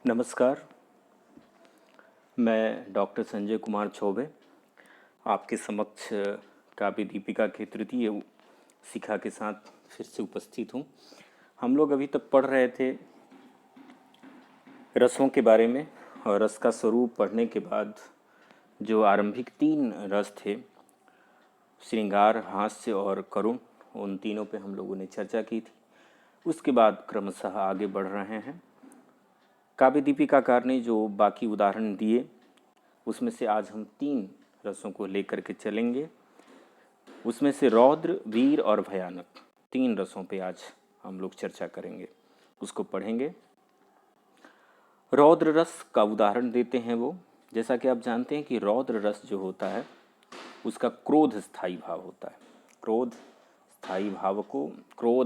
नमस्कार। मैं डॉक्टर संजय कुमार चौबे आपके समक्ष काव्य दीपिका के तृतीय शिखा के साथ फिर से उपस्थित हूँ। हम लोग अभी तक पढ़ रहे थे रसों के बारे में, और रस का स्वरूप पढ़ने के बाद जो आरंभिक 3 रस थे, श्रृंगार, हास्य और करुण, उन तीनों पे हम लोगों ने चर्चा की थी। उसके बाद क्रमशः आगे बढ़ रहे हैं। काव्य दीपिकाकार ने जो बाकी उदाहरण दिए उसमें से आज हम 3 रसों को लेकर के चलेंगे। उसमें से रौद्र, वीर और भयानक 3 रसों पे आज हम लोग चर्चा करेंगे, उसको पढ़ेंगे। रौद्र रस का उदाहरण देते हैं वो, जैसा कि आप जानते हैं कि रौद्र रस जो होता है उसका क्रोध स्थायी भाव होता है। क्रोध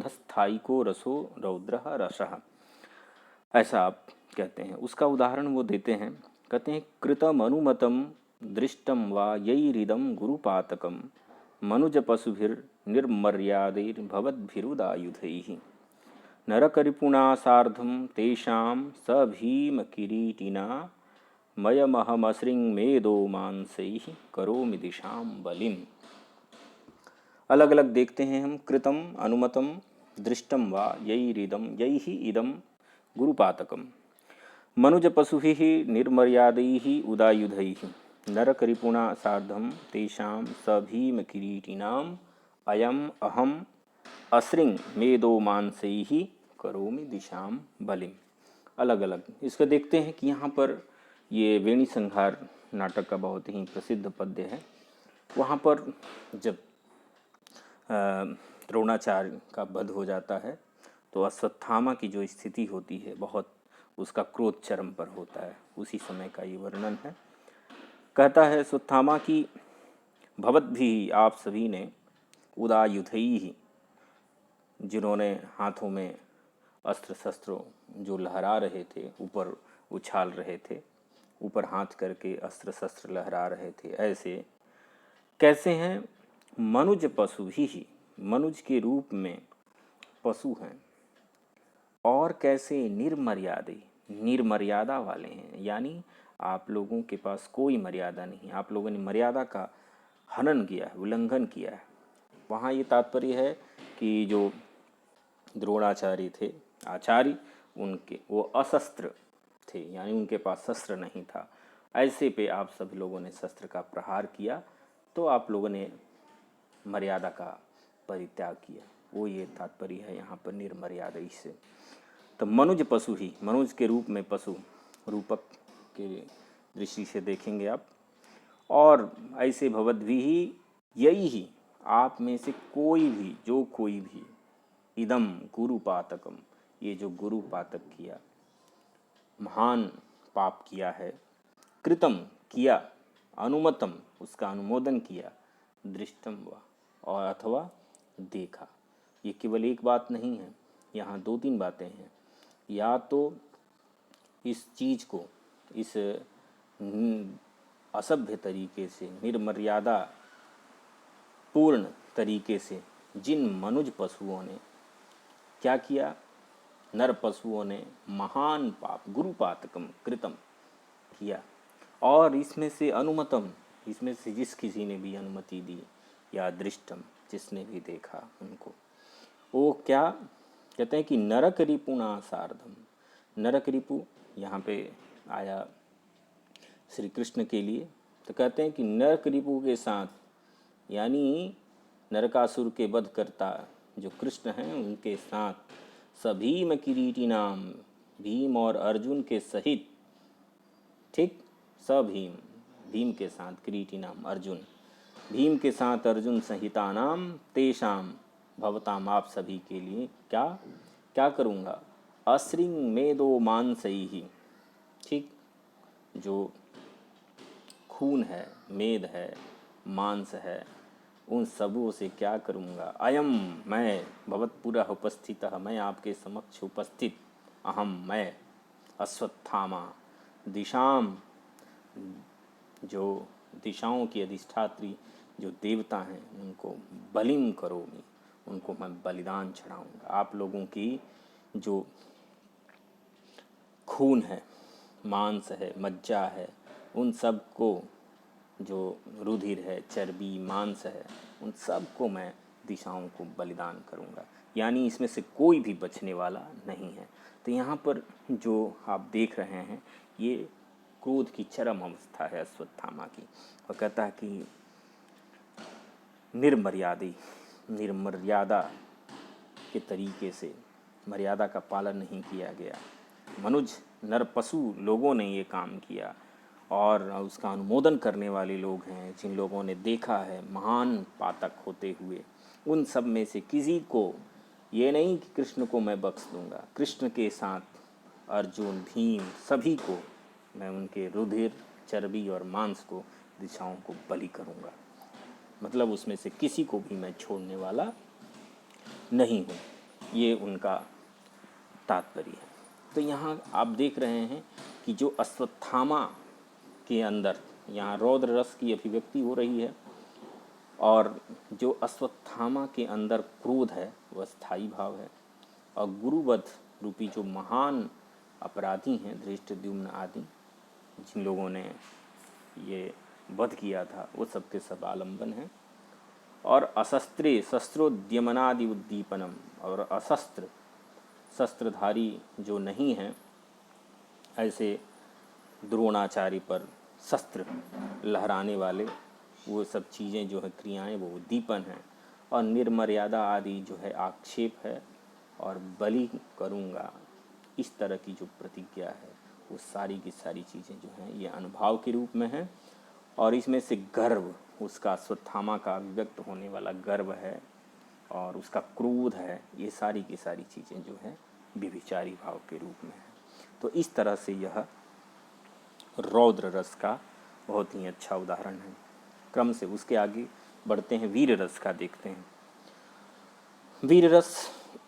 स्थायी को रसो रौद्रः रसः, ऐसा आप कहते हैं। उसका उदाहरण वो देते हैं, कहते हैं कृतम अनुमतम दृष्टम वा यैरिदम गुरुपातकम मनुज पशुभिर निर्मर्यादैर्भवद्भिरुदायुधैः नरकरिपुणा सार्धं तेषां सभीमकिरीटिना मयमहमसृं मेदो मांसैः करोमि दिशां बलिम। अलग अलग देखते हैं हम। कृतम अनुमतम दृष्टम वा यैरिदम, यैहि इदम गुरुपातकम मनुज पशुभिः निर्मर्यादैः उदायुधैः नरकरिपुणा सार्धं तेषां सभीमकिरीटिनाम् अयम् अहम् असृं मेदो मांसैः करोमि दिशां बलिम। अलग अलग इसको देखते हैं कि यहाँ पर ये वेणी संहार नाटक का बहुत ही प्रसिद्ध पद्य है। वहाँ पर जब द्रोणाचार्य का वध हो जाता है तो अश्वत्थामा की जो स्थिति होती है, बहुत उसका क्रोध चरम पर होता है। उसी समय का ये वर्णन है। कहता है अश्वत्थामा की भवद्भिः, आप सभी ने, उदायुधैः, जिन्होंने हाथों में अस्त्र शस्त्रों जो लहरा रहे थे, ऊपर उछाल रहे थे, ऊपर हाथ करके अस्त्र शस्त्र लहरा रहे थे, ऐसे कैसे हैं? मनुज पशुभिः, मनुज के रूप में पशु हैं। और कैसे? निर्मर्यादे, निर्मर्यादा वाले हैं, यानी आप लोगों के पास कोई मर्यादा नहीं। आप लोगों ने मर्यादा का हनन किया है, उल्लंघन किया है। वहाँ ये तात्पर्य है कि जो द्रोणाचार्य थे, आचार्य, उनके वो अशस्त्र थे, यानी उनके पास शस्त्र नहीं था। ऐसे पे आप सब लोगों ने शस्त्र का प्रहार किया, तो आप लोगों ने मर्यादा का परित्याग किया। वो ये तात्पर्य है यहाँ पर निर्मर्यादा से। तो मनुज पशु ही, मनुज के रूप में पशु, रूपक के दृष्टि से देखेंगे आप। और ऐसे भवद्भिः, यही ही, आप में से कोई भी, जो कोई भी, इदम गुरुपातकम, ये जो गुरुपातक किया, महान पाप किया है, कृतम किया, अनुमतम उसका अनुमोदन किया, दृष्टम वा और अथवा देखा। ये केवल एक बात नहीं है, यहाँ 2-3 बातें हैं। या तो इस चीज़ को, इस असभ्य तरीके से, निर्मर्यादा पूर्ण तरीके से जिन मनुज पशुओं ने क्या किया, नर पशुओं ने महान पाप, गुरुपातकम कृतम किया, और इसमें से अनुमतम, इसमें से जिस किसी ने भी अनुमति दी, या दृष्टम, जिसने भी देखा उनको, वो क्या कहते हैं कि नरक रिपुणा सार्धम। नरक रिपु यहाँ पे आया श्री कृष्ण के लिए, तो कहते हैं कि नरक रिपु के साथ, यानी नरकासुर के वध करता जो कृष्ण हैं, उनके साथ सभीम किरीटी नाम, भीम और अर्जुन के सहित, ठीक, सभीम, भीम के साथ, किरीटी नाम अर्जुन, भीम के साथ अर्जुन सहिता नाम, तेषाम भवताम, आप सभी के लिए क्या क्या करूँगा, असृंग मेदो मांसैः, ठीक, जो खून है, मेद है, मांस है, उन सबों से क्या करूँगा। अयम, मैं, भवत्पुरः उपस्थितः, मैं आपके समक्ष उपस्थित, अहम, मैं, अश्वत्थामा, दिशाम, जो दिशाओं की अधिष्ठात्री जो देवता हैं, उनको बलिम करोमि, उनको मैं बलिदान चढ़ाऊँगा। आप लोगों की जो खून है, मांस है, मज्जा है, उन सब को, जो रुधिर है, चर्बी, मांस है, उन सब को मैं दिशाओं को बलिदान करूँगा। यानी इसमें से कोई भी बचने वाला नहीं है। तो यहाँ पर जो आप देख रहे हैं ये क्रोध की चरम अवस्था है अश्वत्थामा की। वह कहता है कि निर्मर्यादा के तरीके से मर्यादा का पालन नहीं किया गया। मनुज नर पशु लोगों ने ये काम किया और उसका अनुमोदन करने वाले लोग हैं जिन लोगों ने देखा है महान पातक होते हुए, उन सब में से किसी को ये नहीं कि कृष्ण को मैं बख्श दूंगा। कृष्ण के साथ अर्जुन, भीम, सभी को मैं उनके रुधिर, चर्बी और मांस को, दिशाओं को बलि करूंगा। मतलब उसमें से किसी को भी मैं छोड़ने वाला नहीं हूँ, ये उनका तात्पर्य है। तो यहाँ आप देख रहे हैं कि जो अश्वत्थामा के अंदर यहाँ रौद्र रस की अभिव्यक्ति हो रही है और जो अश्वत्थामा के अंदर क्रोध है वह स्थायी भाव है, और गुरुवध रूपी जो महान अपराधी हैं धृष्टद्युम्न आदि, जिन लोगों ने ये वध किया था, वो सबके सब आलंबन हैं। और अशस्त्रे शस्त्रोद्यमनादि उद्दीपनम, और अशस्त्र शस्त्रधारी जो नहीं हैं, ऐसे द्रोणाचार्य पर शस्त्र लहराने वाले, वो सब चीज़ें जो है क्रियाएं वो उद्दीपन हैं। और निर्मर्यादा आदि जो है आक्षेप है, और बलि करूँगा इस तरह की जो प्रतिज्ञा है वो सारी की सारी चीज़ें जो हैं ये अनुभाव के रूप में हैं। और इसमें से गर्व, उसका अश्वत्थामा का अभिव्यक्त होने वाला गर्व है और उसका क्रोध है, ये सारी की सारी चीज़ें जो है व्यभिचारी भाव के रूप में है। तो इस तरह से यह रौद्र रस का बहुत ही अच्छा उदाहरण है। क्रम से उसके आगे बढ़ते हैं, वीर रस का देखते हैं। वीर रस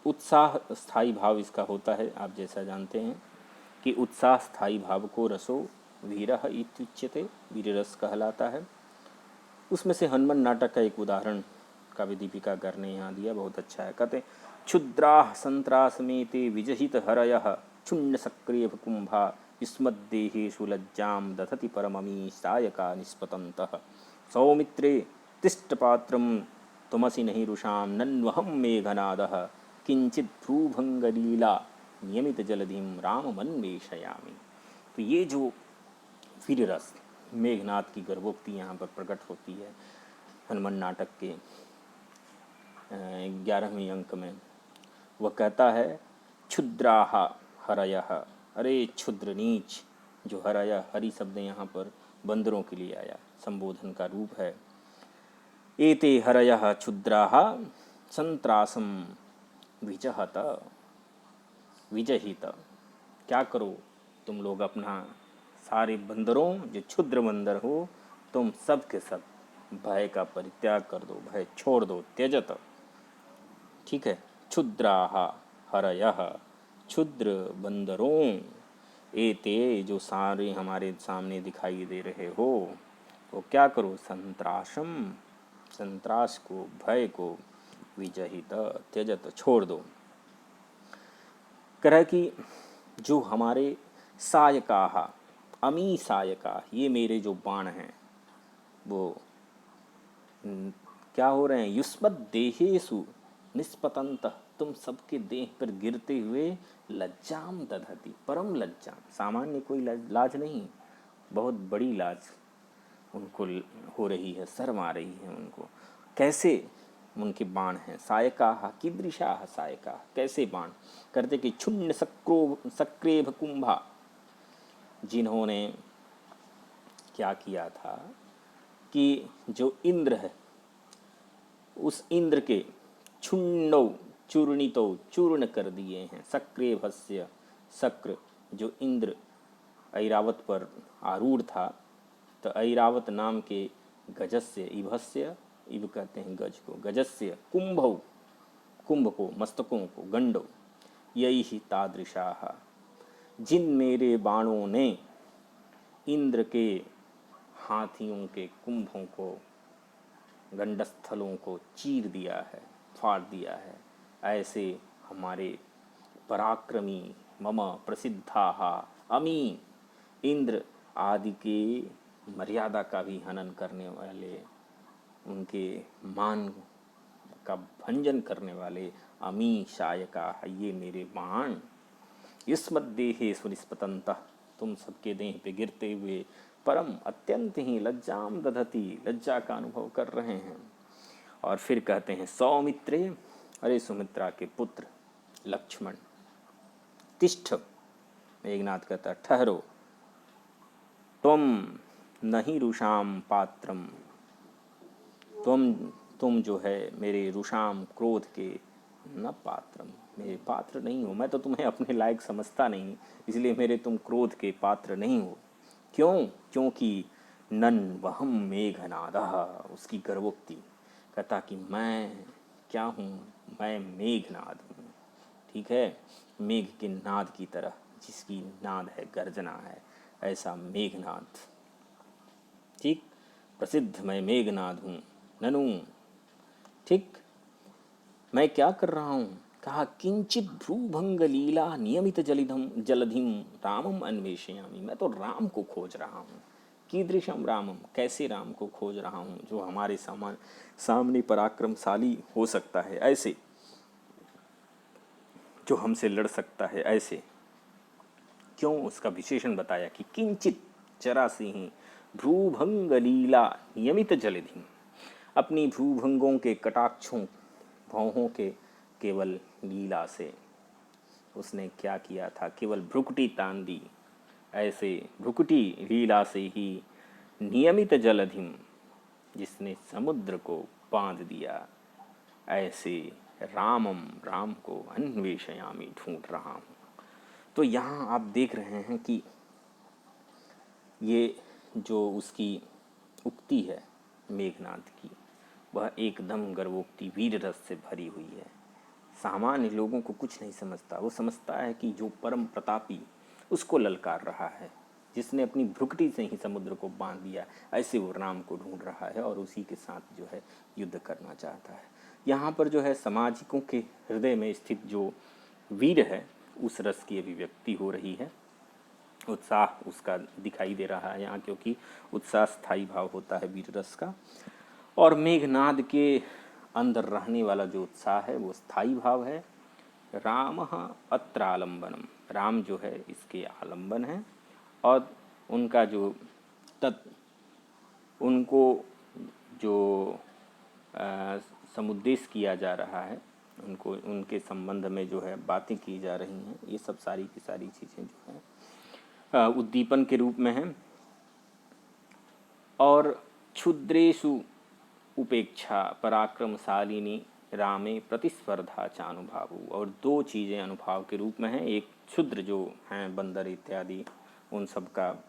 उत्साह स्थायी भाव इसका होता है। आप जैसा जानते हैं कि उत्साह स्थायी भाव को रसो वीरः इत्युच्यते, वीर रस कहलाता है। उसमें से हनुमान नाटक का एक उदाहरण काव्य दीपिका कर ने यहाँ दिया, बहुत अच्छा है। कहते क्षुद्राः संत्रासमेते विजहित हरयः क्षुण्ण सक्रिय कुंभा युष्मद्देहेषु लज्जां दधति परममी सायका निष्पतन्तः सौमित्रे तिष्ठपात्रं तुमसि नहि रुषां नन्वहं मेघनादः किंचित भ्रूभंगलीला नियमित जलधिं राममन्वेषयामि। तो ये जो वीर रस, मेघनाद की गर्भोक्ति यहाँ पर प्रकट होती है हनुमान नाटक के 11वें अंक में। वह कहता है क्षुद्राः हरयः, अरे क्षुद्र नीच, जो हरयः, हरि शब्द यहाँ पर बंदरों के लिए आया, संबोधन का रूप है। एते हरयः क्षुद्राः संत्रासम विजहत, विजहित, क्या करो तुम लोग अपना सारे बंदरों, जो क्षुद्र बंदर हो, तुम सब के सब भय का परित्याग कर दो, भय छोड़ दो, त्यजत। ठीक है, क्षुद्राः हरयः, क्षुद्र बंदरों, एते जो सारे हमारे सामने दिखाई दे रहे हो, वो क्या करो, संत्रासम, संत्रास को, भय को, विजहित, त्यजत, छोड़ दो। कह रहा है कि जो हमारे सायकाः, अमी सायका, ये मेरे जो बाण हैं वो क्या हो रहे हैं, युष्मद् देहेषु निष्पतन्तः, तुम सबके देह पर गिरते हुए लज्जाम दधति, परम लज्जा, सामान्य कोई लाज नहीं, बहुत बड़ी लाज उनको हो रही है, शर्म आ रही है उनको। कैसे उनके बाण हैं, सायकाः कीदृशाः सायकाः, कैसे बाण, करते कि क्षुण्ण सक्रेभ कुंभा, जिन्होंने क्या किया था कि जो इंद्र है उस इंद्र के क्षुण्णौ चूर्णितौ, चूर्ण कर दिए हैं, सक्रेभस्य, सक्र जो इंद्र ऐरावत पर आरूढ़ था, तो ऐरावत नाम के गजस्य, इभस्य, इव कहते हैं गज को, गजस्य कुंभौ, कुंभ को, मस्तकों को, गंडौ, यही तादृशाः, जिन मेरे बाणों ने इंद्र के हाथियों के कुंभों को, गंडस्थलों को चीर दिया है, फाड़ दिया है, ऐसे हमारे पराक्रमी मम प्रसिद्धाः अमी, इंद्र आदि के मर्यादा का भी हनन करने वाले, उनके मान का भंजन करने वाले अमी शायका, ये मेरे बाण युष्मद्देहे सुनिस्पतंतः, तुम सबके देह पे गिरते हुए परम अत्यंत ही लज्जाम दधति, लज्जा का अनुभव कर रहे हैं। और फिर कहते हैं सौमित्रे, अरे सुमित्रा के पुत्र लक्ष्मण, तिष्ठ, मेघनाथ कहता ठहरो, तुम नहीं रुषाम पात्रम, तुम जो है मेरे रुषाम क्रोध के न पात्रम, मेरे पात्र नहीं हो, मैं तो तुम्हें अपने लायक समझता नहीं, इसलिए मेरे तुम क्रोध के पात्र नहीं हो। क्यों? क्योंकि नन वहम मेघनादः, उसकी गर्वोक्ति, कहता कि मैं क्या हूँ, मैं मेघनाद हूँ। ठीक है, मेघ के नाद की तरह, जिसकी नाद है गर्जना है, ऐसा मेघनाद। ठीक, प्रसिद्ध मैं मेघनाद हूँ। ननु, ठीक, मैं क्या कर रहा हूँ? कहा किंचित भ्रूभंग लीला नियमित जलधिम रामम अन्वेषयामि, मैं तो राम को खोज रहा हूँ। कीदृशम रामम, कैसे राम को खोज रहा हूँ, जो हमारे सामने पराक्रमशाली हो सकता है, ऐसे जो हमसे लड़ सकता है, ऐसे। क्यों? उसका विशेषण बताया कि किंचित, जरा सी ही, भ्रूभंग लीला नियमित जलधिम, अपनी भ्रूभंगों के कटाक्षों, भौहों के केवल लीला से उसने क्या किया था, केवल भ्रुकुटी तान दी, ऐसे भ्रुकुटी लीला से ही नियमित जलधिम, जिसने समुद्र को बांध दिया, ऐसे रामम, राम को अन्वेषयामी, ढूंढ रहा हूँ। तो यहाँ आप देख रहे हैं कि ये जो उसकी उक्ति है मेघनाद की, वह एकदम गर्वोक्ति वीर रस से भरी हुई है। सामान्य लोगों को कुछ नहीं समझता, वो समझता है कि जो परम प्रतापी उसको ललकार रहा है, जिसने अपनी भ्रुकुटी से ही समुद्र को बांध दिया, ऐसे वो राम को ढूंढ रहा है और उसी के साथ जो है युद्ध करना चाहता है। यहाँ पर जो है सामाजिकों के हृदय में स्थित जो वीर है, उस रस की अभिव्यक्ति हो रही है, उत्साह उसका दिखाई दे रहा है यहाँ, क्योंकि उत्साह स्थायी भाव होता है वीर रस का। और मेघनाद के अंदर रहने वाला जो उत्साह है वो स्थायी भाव है। राम अत्र आलम्बनम, राम जो है इसके आलम्बन है, और उनका जो उनको जो समुद्देश किया जा रहा है, उनको उनके संबंध में जो है बातें की जा रही हैं, ये सब सारी की सारी चीज़ें जो हैं उद्दीपन के रूप में हैं। और क्षुद्रेषु उपेक्षा पराक्रमशालिनी रामे प्रतिस्पर्धा चानुभावु, और दो चीज़ें अनुभाव के रूप में हैं, एक क्षुद्र जो हैं बंदर इत्यादि उन सब का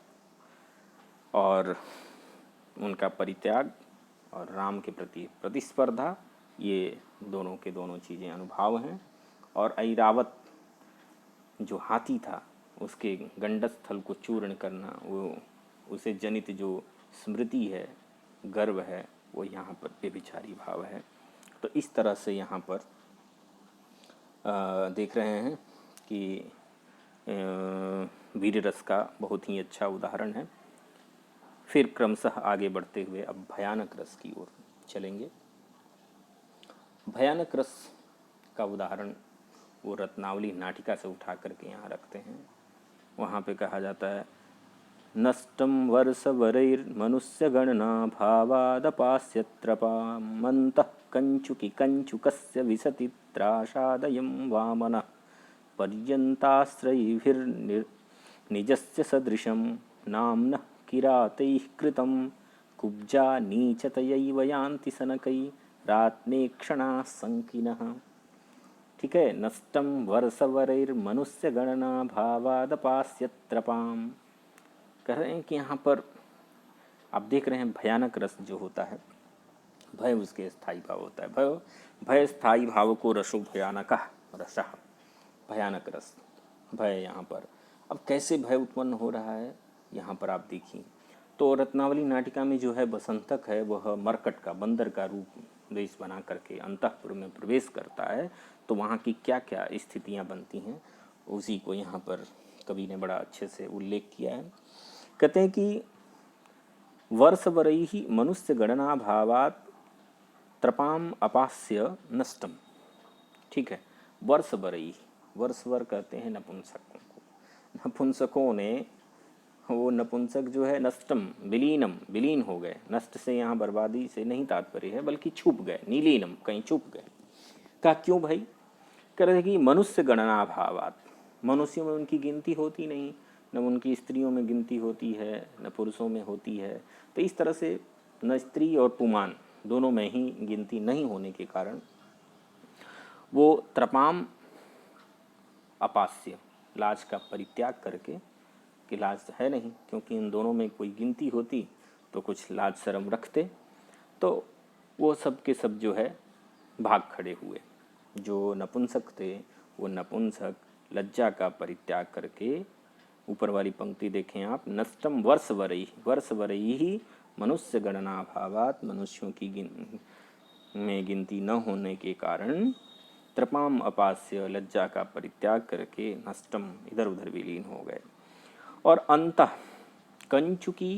और उनका परित्याग, और राम के प्रति प्रतिस्पर्धा, ये दोनों के दोनों चीज़ें अनुभाव हैं। और ऐरावत जो हाथी था उसके गंडस्थल को चूर्ण करना, वो उसे जनित जो स्मृति है, गर्व है, वो यहाँ पर व्यभिचारी भाव है। तो इस तरह से यहाँ पर देख रहे हैं कि वीर रस का बहुत ही अच्छा उदाहरण है। फिर क्रमशः आगे बढ़ते हुए अब भयानक रस की ओर चलेंगे। भयानक रस का उदाहरण वो रत्नावली नाटिका से उठा करके यहाँ रखते हैं। वहाँ पे कहा जाता है नष्टं वर्षवरैर्मनुष्यगणना भावादपास्यत्रपामन्तः कंचुकी कंचुकस्य विशति त्रासादयं वामनः पर्यन्ताश्रयैर्निजस्य सदृशं नाम्नः किरातैः कृतं कुब्जा नीचतयैव यान्ति शनकैरात्मेक्षणाः संकिनः। ठीक है, नष्टं वर्षवरैर्मनुष्यगणना भावादपास्यत्रपाम, कह रहे हैं कि यहाँ पर आप देख रहे हैं भयानक रस जो होता है, भय उसके स्थायी भाव होता है। भय स्थायी भाव को रसो भयानक रसः, भयानक रस, भय। यहाँ पर अब कैसे भय उत्पन्न हो रहा है यहाँ पर आप देखिए। तो रत्नावली नाटिका में जो है बसंतक है, वह मरकट का, बंदर का रूप वेश बना करके अंतःपुर में प्रवेश करता है। तो वहाँ की क्या क्या स्थितियाँ बनती हैं उसी को यहाँ पर कवि ने बड़ा अच्छे से उल्लेख किया है। कहते हैं कि वर्षवरैहि मनुष्य गणना भावात त्रपाम अपास्य नष्टम। ठीक है, वर्षवरैहि, वर्षवर कहते हैं नपुंसकों को। नपुंसकों ने, वो नपुंसक जो है नष्टम विलीनम, विलीन हो गए। नष्ट से यहाँ बर्बादी से नहीं तात्पर्य है, बल्कि छुप गए, नीलीनम, कहीं छुप गए। कहा क्यों भाई? कह रहे कि मनुष्य गणना भावात, मनुष्यों में उनकी गिनती होती नहीं, न उनकी स्त्रियों में गिनती होती है, न पुरुषों में होती है। तो इस तरह से न स्त्री और पुमान दोनों में ही गिनती नहीं होने के कारण वो त्रपाम अपास्य, लाज का परित्याग करके, कि लाज है नहीं, क्योंकि इन दोनों में कोई गिनती होती तो कुछ लाज शर्म रखते, तो वो सब के सब जो है भाग खड़े हुए। जो नपुंसक थे वो नपुंसक लज्जा का परित्याग करके, ऊपर वाली पंक्ति देखें आप, नष्टम वर्षवरैहि, वर्षवरैहि मनुष्य गणना भावात, मनुष्यों की में गिनती न होने के कारण त्रपाम अपास्य, लज्जा का परित्याग करके नष्टम, इधर उधर विलीन हो गए। और अंतः कंचुकी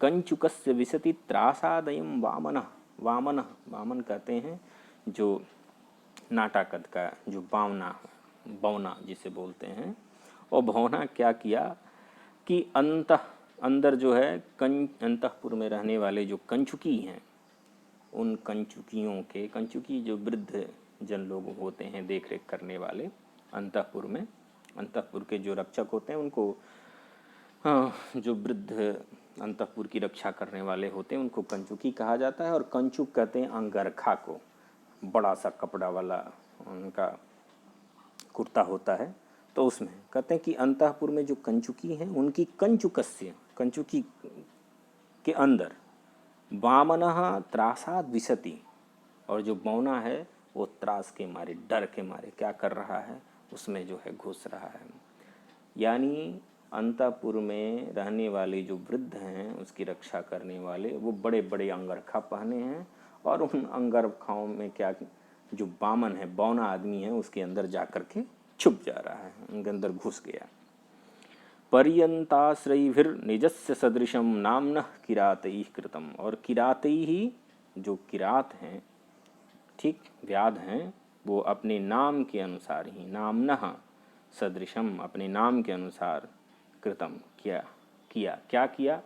कंचुकस्य विशति त्रासादयम वामनः, वामन, वामन कहते हैं जो नाटाकद का जो बावना, बौना जिसे बोलते हैं, और भौना क्या किया कि अंदर जो है अंतःपुर में रहने वाले जो कंचुकी हैं, उन कंचुकियों के, कंचुकी जो वृद्ध जन लोग होते हैं देख रेख करने वाले अंतःपुर में, अंतःपुर के जो रक्षक होते हैं उनको, जो वृद्ध अंतःपुर की रक्षा करने वाले होते हैं उनको कंचुकी कहा जाता है। और कंचुक कहते हैं अंगरखा को, बड़ा सा कपड़ा वाला उनका कुर्ता होता है, तो उसमें कहते हैं कि अंतःपुर में जो कंचुकी हैं उनकी कंचुकस्य, कंचुकी के अंदर वामनः त्रासाद विशति, और जो बौना है वो त्रास के मारे, डर के मारे क्या कर रहा है, उसमें जो है घुस रहा है। यानी अंतःपुर में रहने वाले जो वृद्ध हैं उसकी रक्षा करने वाले, वो बड़े बड़े अंगरखा पहने हैं, और उन अंगरखाओं में क्या, जो बामन है, बौना आदमी है, उसके अंदर जा कर के छुप जा रहा है, उनके अंदर घुस गया। पर्यंताश्रयिभिर निजस्य सदृशम नामनः किरातैः कृतम, और किरातैः, जो किरात हैं, ठीक, व्याध हैं, वो अपने नाम के अनुसार ही, नामनः सदृशम, अपने नाम के अनुसार, कृतम किया क्या किया?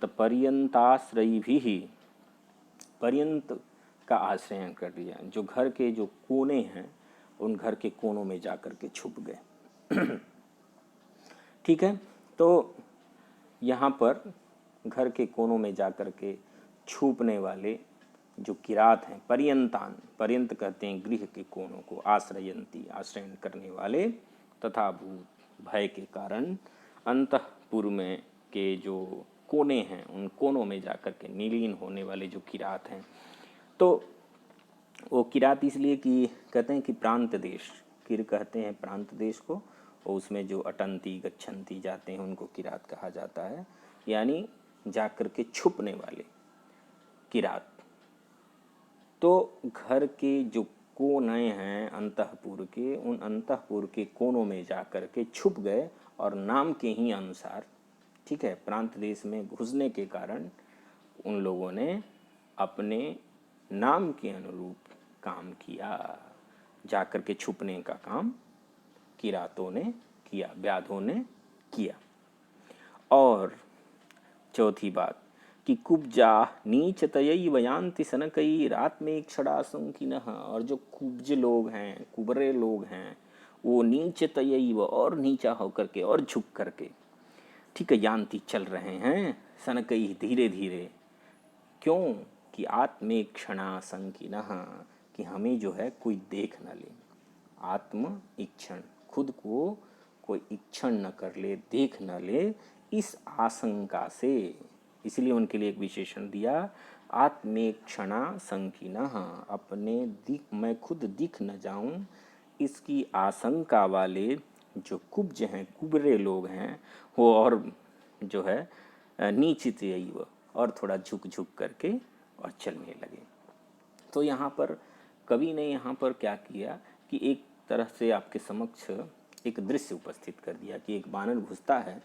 तो पर्यंताश्रयिभिः, पर्यंत का आश्रय कर दिया, जो घर के जो कोने हैं उन घर के कोनों में जा कर के छुप गए। ठीक है, तो यहाँ पर घर के कोनों में जा कर के छुपने वाले जो किरात हैं, पर्यंतान, पर्यंत कहते हैं गृह के कोनों को, आश्रयंती, आश्रय करने वाले, तथा भूत, भय के कारण अंतःपुर में के जो कोने हैं उन कोनों में जा कर के नीलीन होने वाले जो किरात हैं। तो वो किरात इसलिए कि कहते हैं कि प्रांत देश, किर कहते हैं प्रांत देश को, और उसमें जो अटंती गच्छन्ति जाते हैं उनको किरात कहा जाता है, यानी जा कर के छुपने वाले किरात। तो घर के जो कोने हैं अंतःपुर के, उन अंतःपुर के कोनों में जा कर के छुप गए, और नाम के ही अनुसार, ठीक है, प्रांत देश में घुसने के कारण उन लोगों ने अपने नाम के अनुरूप काम किया, जाकर के छुपने का काम किरातों ने किया, व्याधों ने किया। और चौथी बात कि कुब्जा नीचतयी वयांति सनकई रात में क्षणासंकिनः, और जो कुब्ज लोग हैं, कुबरे लोग हैं, वो नीचतयी, और नीचा होकर के और झुक करके, ठीक है, यान्ति चल रहे हैं, सनकई धीरे धीरे, क्यों कि आत्मेक्षणासंकिनः, कि हमें जो है कोई देख न ले, आत्म इक्षण, खुद को कोई इक्षण न कर ले, देख न ले, इस आशंका से, इसलिए उनके लिए एक विशेषण दिया, आत्मेक्षणा संकीनः, अपने दिख, मैं खुद दिख न जाऊं, इसकी आशंका वाले जो कुब्ज हैं, कुबरे लोग हैं, वो और जो है नीचित और थोड़ा झुक झुक करके और चलने लगे। तो यहाँ पर कवि ने यहाँ पर क्या किया कि एक तरह से आपके समक्ष एक दृश्य उपस्थित कर दिया कि एक बानर घुसता है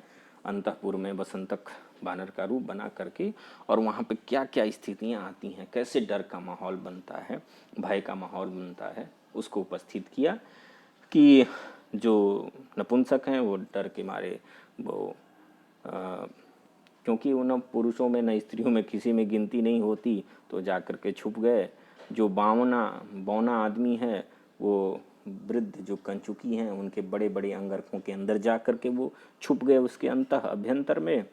अंतःपुर में, बसंतक बानर का रूप बना करके, और वहाँ पे क्या क्या स्थितियाँ आती हैं, कैसे डर का माहौल बनता है, भय का माहौल बनता है, उसको उपस्थित किया कि जो नपुंसक हैं वो डर के मारे वो क्योंकि उन पुरुषों में न स्त्रियों में किसी में गिनती नहीं होती, तो जा कर के छुप गए। जो बौना आदमी है वो वृद्ध जो कंचुकी हैं उनके बड़े बड़े अंगरखों के अंदर जा कर के वो छुप गए उसके अभ्यंतर में।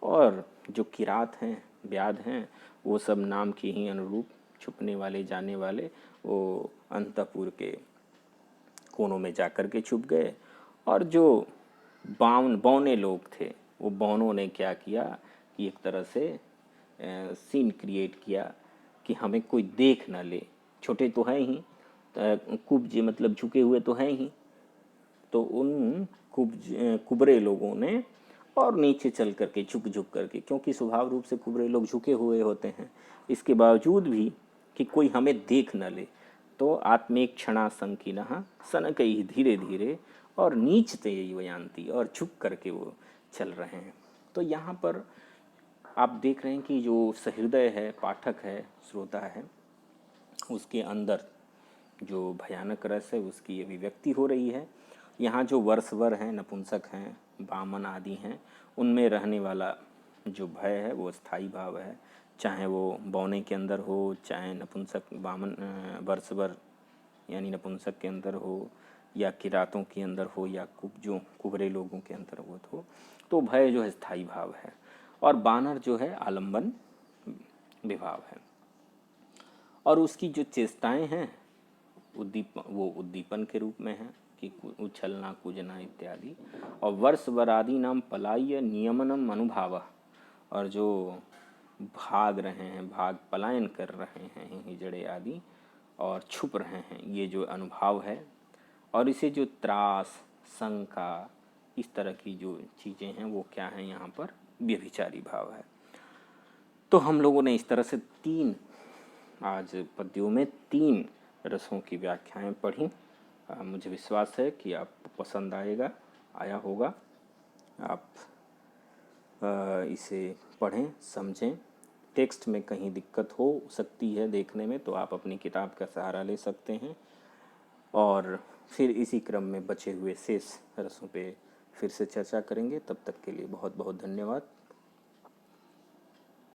और जो किरात हैं, व्याध हैं, वो सब नाम के ही अनुरूप छुपने वाले जाने वाले वो अंतःपुर के कोनों में जा कर के छुप गए। और जो बौने लोग थे, वो बौनों ने क्या किया कि एक तरह से सीन क्रिएट किया कि हमें कोई देख ना ले, छोटे तो हैं ही, कुब्ज मतलब झुके हुए तो हैं ही, तो उन कुबरे लोगों ने और नीचे चल करके झुक करके, क्योंकि स्वभाव रूप से कुबरे लोग झुके हुए होते हैं, इसके बावजूद भी कि कोई हमें देख न ले, तो आत्मेक क्षणा संकीनः सनकैः धीरे धीरे और नीचते वयांती, और झुक करके वो चल रहे हैं। तो यहाँ पर आप देख रहे हैं कि जो सहृदय है, पाठक है, श्रोता है, उसके अंदर जो भयानक रस है उसकी अभिव्यक्ति हो रही है। यहाँ जो वर्षवर हैं, नपुंसक हैं, बामन आदि हैं, उनमें रहने वाला जो भय है वो स्थायी भाव है, चाहे वो बौने के अंदर हो, चाहे नपुंसक बामन वर्षवर यानी नपुंसक के अंदर हो, या किरातों के अंदर हो, या कुबरे लोगों के अंदर हो, तो भय जो है स्थायी भाव है। और बानर जो है आलंबन विभाव है। और उसकी जो चेष्टाएं हैं वो उद्दीपन के रूप में है कि उछलना, कूदना इत्यादि। और वर्षवरादि नाम पलाय्य नियमनम अनुभाव, और जो भाग रहे हैं, पलायन कर रहे हैं हिजड़े आदि, और छुप रहे हैं, ये जो अनुभव है। और इसे जो त्रास, शंका, इस तरह की जो चीज़ें हैं वो क्या हैं, यहाँ पर व्यभिचारी भाव है। तो हम लोगों ने इस तरह से आज पद्यों में 3 रसों की व्याख्याएं पढ़ी। मुझे विश्वास है कि आपको पसंद आया होगा। आप इसे पढ़ें, समझें। टेक्स्ट में कहीं दिक्कत हो सकती है देखने में, तो आप अपनी किताब का सहारा ले सकते हैं, और फिर इसी क्रम में बचे हुए शेष रसों पे फिर से चर्चा करेंगे। तब तक के लिए बहुत बहुत धन्यवाद।